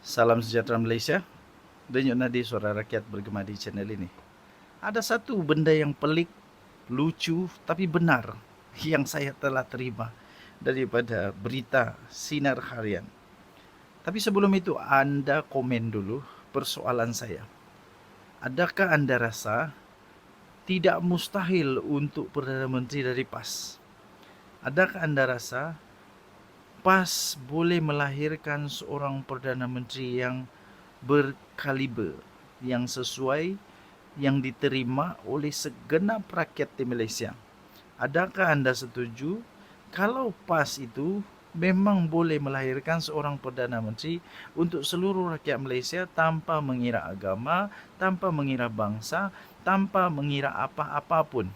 Salam sejahtera Malaysia. Denyut nadi suara rakyat bergema di channel ini. Ada satu benda yang pelik, lucu tapi benar yang saya telah terima daripada berita Sinar Harian. Tapi sebelum itu anda komen dulu persoalan saya. Adakah anda rasa tidak mustahil untuk Perdana Menteri dari PAS? Adakah anda rasa PAS boleh melahirkan seorang Perdana Menteri yang berkaliber, yang sesuai, yang diterima oleh segenap rakyat di Malaysia? Adakah anda setuju kalau PAS itu memang boleh melahirkan seorang Perdana Menteri untuk seluruh rakyat Malaysia tanpa mengira agama, tanpa mengira bangsa, tanpa mengira apa-apa pun?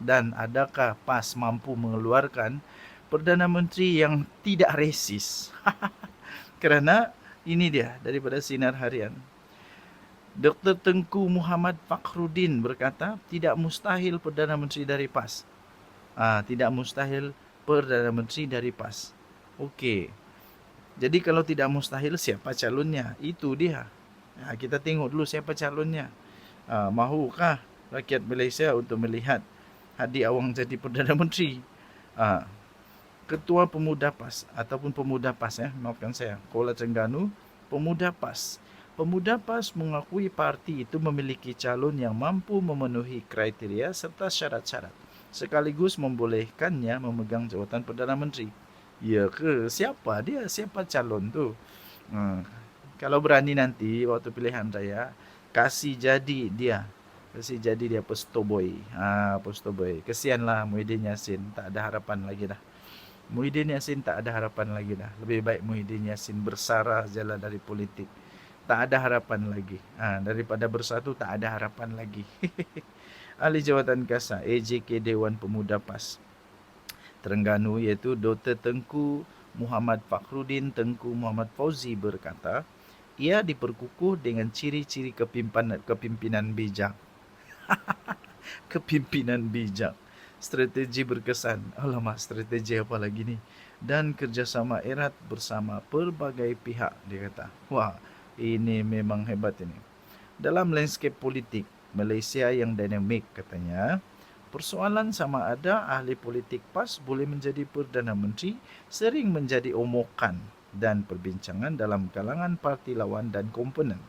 Dan adakah PAS mampu mengeluarkan Perdana Menteri yang tidak resis? Kerana ini dia daripada Sinar Harian. Dr. Tengku Muhammad Fakhruddin berkata, tidak mustahil Perdana Menteri dari PAS. Tidak mustahil Perdana Menteri dari PAS. Okey. Jadi kalau tidak mustahil, siapa calonnya? Itu dia. Kita tengok dulu siapa calonnya. Mahukah rakyat Malaysia untuk melihat Hadi Awang jadi Perdana Menteri? Ketua Pemuda PAS ataupun Pemuda PAS, maafkan saya, Kuala Terengganu, Pemuda PAS. Pemuda PAS mengakui parti itu memiliki calon yang mampu memenuhi kriteria serta syarat-syarat, sekaligus membolehkannya memegang jawatan Perdana Menteri. Ya ke? Siapa dia? Siapa calon tu? Kalau berani nanti waktu pilihan raya, kasih jadi dia Posto Boy. Posto Boy. Kesianlah Muhyiddin Yassin, tak ada harapan lagi dah. Muhyiddin Yassin tak ada harapan lagi dah. Lebih baik Muhyiddin Yassin bersara jalan dari politik. Tak ada harapan lagi. Daripada bersatu tak ada harapan lagi. Ahli Jawatan Kasar AJK Dewan Pemuda PAS Terengganu iaitu Dr. Tengku Muhammad Fakhruddin Tengku Muhammad Fauzi berkata, ia diperkukuh dengan ciri-ciri kepimpinan bijak. Kepimpinan bijak, strategi berkesan. Alamak, strategi apa lagi ni? Dan kerjasama erat bersama pelbagai pihak, dia kata. Wah, ini memang hebat ini. Dalam landscape politik Malaysia yang dinamik, katanya, persoalan sama ada ahli politik PAS boleh menjadi Perdana Menteri sering menjadi omokan dan perbincangan dalam kalangan parti lawan dan komponen.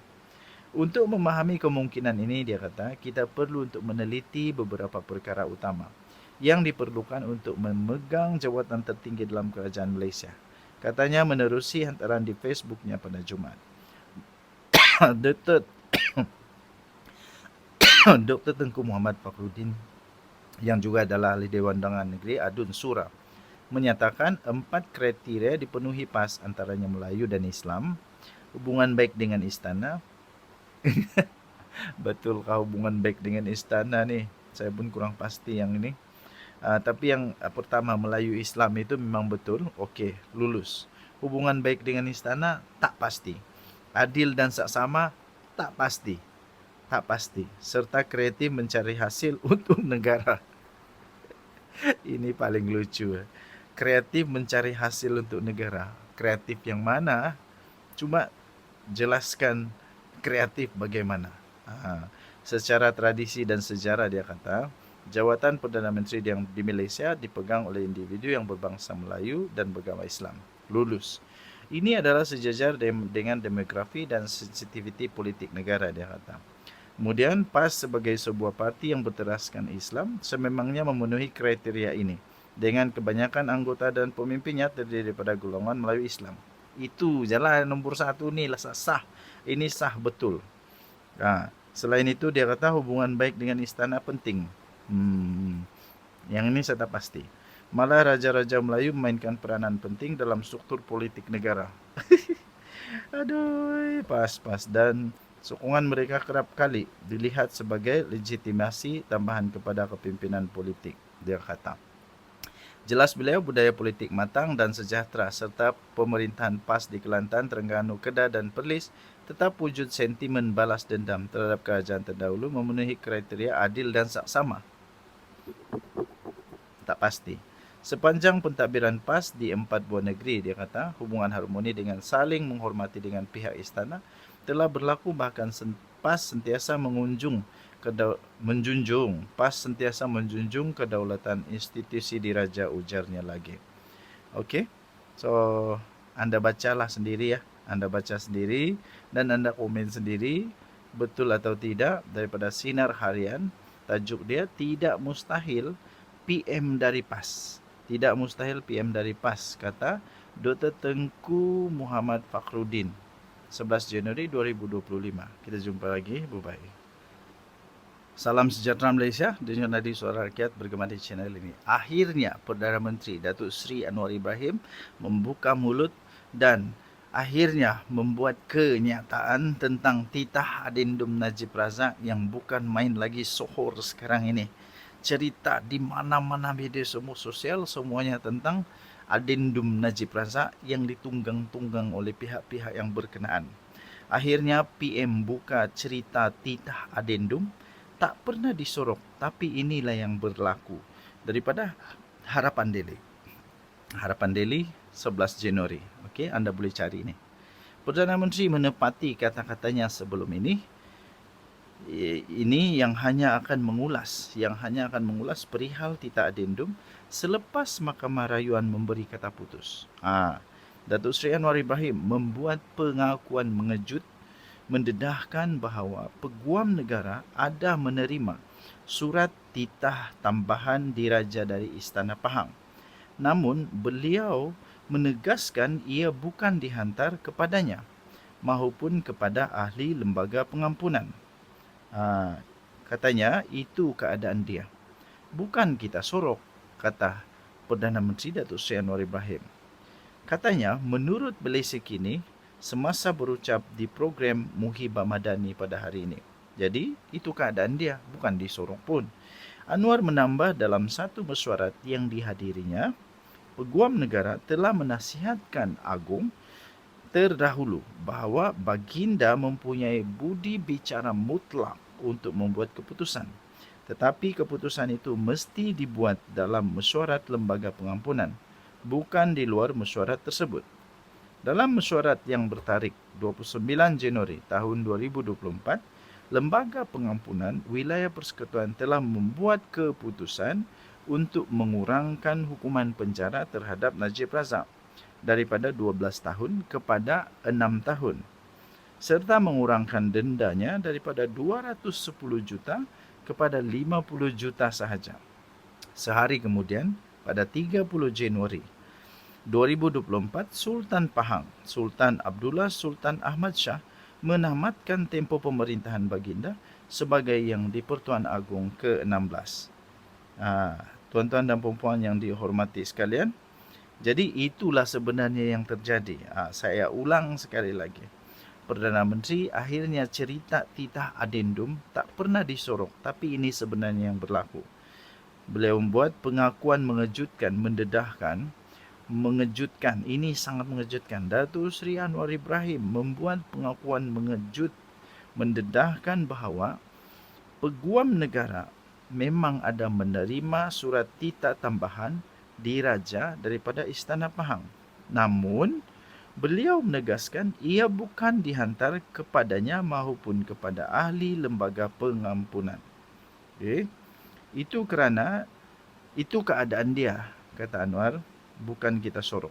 Untuk memahami kemungkinan ini, dia kata, kita perlu untuk meneliti beberapa perkara utama yang diperlukan untuk memegang jawatan tertinggi dalam kerajaan Malaysia. Katanya menerusi hantaran di Facebooknya pada Jumaat. Dr. Tengku Muhammad Fakhruddin yang juga adalah ahli Dewan Undangan Negeri Adun Sura menyatakan 4 kriteria dipenuhi PAS, antaranya Melayu dan Islam, hubungan baik dengan istana. Betulkah hubungan baik dengan istana ni? Saya pun kurang pasti yang ini. Tapi yang pertama, Melayu Islam itu memang betul. Okey, lulus. Hubungan baik dengan istana tak pasti. Adil dan saksama tak pasti. Tak pasti. Serta kreatif mencari hasil untuk negara. Ini paling lucu. Kreatif mencari hasil untuk negara. Kreatif yang mana? Cuma jelaskan kreatif bagaimana. Secara tradisi dan sejarah, dia kata, jawatan Perdana Menteri yang di Malaysia dipegang oleh individu yang berbangsa Melayu dan beragama Islam. Lulus. Ini adalah sejajar dengan demografi dan sensitiviti politik negara, dia kata. Kemudian PAS sebagai sebuah parti yang berteraskan Islam sememangnya memenuhi kriteria ini, dengan kebanyakan anggota dan pemimpinnya terdiri daripada golongan Melayu Islam. Itu jalan nombor 1 ni lah sah. Ini sah betul. Selain itu, dia kata hubungan baik dengan istana penting. Yang ini saya tak pasti. Malah raja-raja Melayu memainkan peranan penting dalam struktur politik negara. Aduh, pas-pas. Dan sokongan mereka kerap kali dilihat sebagai legitimasi tambahan kepada kepimpinan politik, dia kata. Jelas beliau budaya politik matang dan sejahtera serta pemerintahan PAS di Kelantan, Terengganu, Kedah dan Perlis tetap wujud sentimen balas dendam terhadap kerajaan terdahulu memenuhi kriteria adil dan saksama. Tak pasti. Sepanjang pentadbiran PAS di 4 buah negeri, dia kata, hubungan harmoni dengan saling menghormati dengan pihak istana telah berlaku, bahkan PAS sentiasa menjunjung kedaulatan institusi diraja, ujarnya lagi. Okey. So, anda bacalah sendiri ya. Anda baca sendiri dan anda komen sendiri betul atau tidak daripada Sinar Harian. Tajuk dia, tidak mustahil PM dari PAS. Tidak mustahil PM dari PAS, kata Dr. Tengku Muhammad Fakhruddin. 11 Januari 2025. Kita jumpa lagi. Bye-bye. Salam sejahtera Malaysia. Denyut nadi suara rakyat bergema di channel ini. Akhirnya Perdana Menteri Datuk Seri Anwar Ibrahim membuka mulut dan akhirnya membuat kenyataan tentang titah adendum Najib Razak yang bukan main lagi sohor sekarang ini. Cerita di mana-mana media semua sosial semuanya tentang adendum Najib Razak yang ditunggang-tunggang oleh pihak-pihak yang berkenaan. Akhirnya PM buka cerita titah adendum, tak pernah disorok, tapi inilah yang berlaku. Daripada Harapan Daily. Harapan Daily 11 Januari. Okey, anda boleh cari ni. Perdana Menteri menepati kata-katanya sebelum ini. Ini yang hanya akan mengulas perihal titah adendum selepas Mahkamah Rayuan memberi kata putus. Datuk Seri Anwar Ibrahim membuat pengakuan mengejut, mendedahkan bahawa Peguam Negara ada menerima surat titah tambahan diraja dari Istana Pahang. Namun beliau menegaskan ia bukan dihantar kepadanya maupun kepada ahli lembaga pengampunan. Katanya itu keadaan dia. Bukan kita sorok, kata Perdana Menteri Datuk Seri Anwar Ibrahim. Katanya menurut beliau kini semasa berucap di program Muhibah Madani pada hari ini. Jadi itu keadaan dia, bukan disorok pun. Anwar menambah dalam satu mesyuarat yang dihadirinya, Peguam Negara telah menasihatkan Agung terdahulu bahawa baginda mempunyai budi bicara mutlak untuk membuat keputusan. Tetapi keputusan itu mesti dibuat dalam mesyuarat lembaga pengampunan, bukan di luar mesyuarat tersebut. Dalam mesyuarat yang bertarikh 29 Januari tahun 2024, Lembaga Pengampunan Wilayah Persekutuan telah membuat keputusan untuk mengurangkan hukuman penjara terhadap Najib Razak daripada 12 tahun kepada 6 tahun serta mengurangkan dendanya daripada 210 juta kepada 50 juta sahaja. Sehari kemudian, pada 30 Januari 2024, Sultan Pahang, Sultan Abdullah Sultan Ahmad Shah menamatkan tempoh pemerintahan baginda sebagai yang di-Pertuan Agong ke-16. Tuan-tuan dan puan-puan yang dihormati sekalian, jadi itulah sebenarnya yang terjadi. Saya ulang sekali lagi. Perdana Menteri akhirnya cerita titah adendum tak pernah disorok, tapi ini sebenarnya yang berlaku. Beliau membuat pengakuan mengejutkan, mendedahkan, mengejutkan. Ini sangat mengejutkan. Datuk Seri Anwar Ibrahim membuat pengakuan mengejut, mendedahkan bahawa Peguam Negara memang ada menerima surat titah tambahan diraja daripada Istana Pahang. Namun, beliau menegaskan ia bukan dihantar kepadanya maupun kepada ahli lembaga pengampunan. Itu kerana itu keadaan dia, kata Anwar, bukan kita sorok.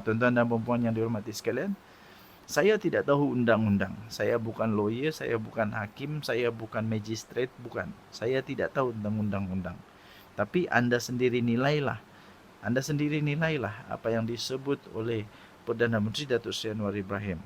Tuan-tuan dan puan-puan yang dihormati sekalian, saya tidak tahu undang-undang. Saya bukan lawyer, saya bukan hakim, saya bukan magistrate, bukan. Saya tidak tahu tentang undang-undang. Tapi anda sendiri nilailah apa yang disebut oleh Perdana Menteri Datuk Seri Anwar Ibrahim.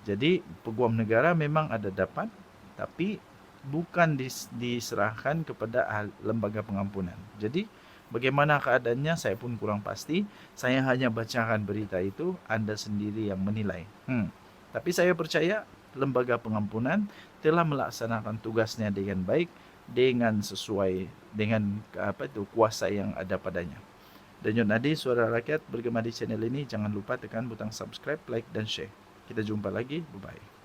Jadi Peguam Negara memang ada dapat, tapi bukan diserahkan kepada lembaga pengampunan. Jadi bagaimana keadaannya saya pun kurang pasti. Saya hanya bacakan berita itu, anda sendiri yang menilai. Tapi saya percaya lembaga pengampunan telah melaksanakan tugasnya dengan baik, dengan sesuai dengan kuasa yang ada padanya. Denyut nadi suara rakyat bergema di channel ini. Jangan lupa tekan butang subscribe, like dan share. Kita jumpa lagi. Bye-bye.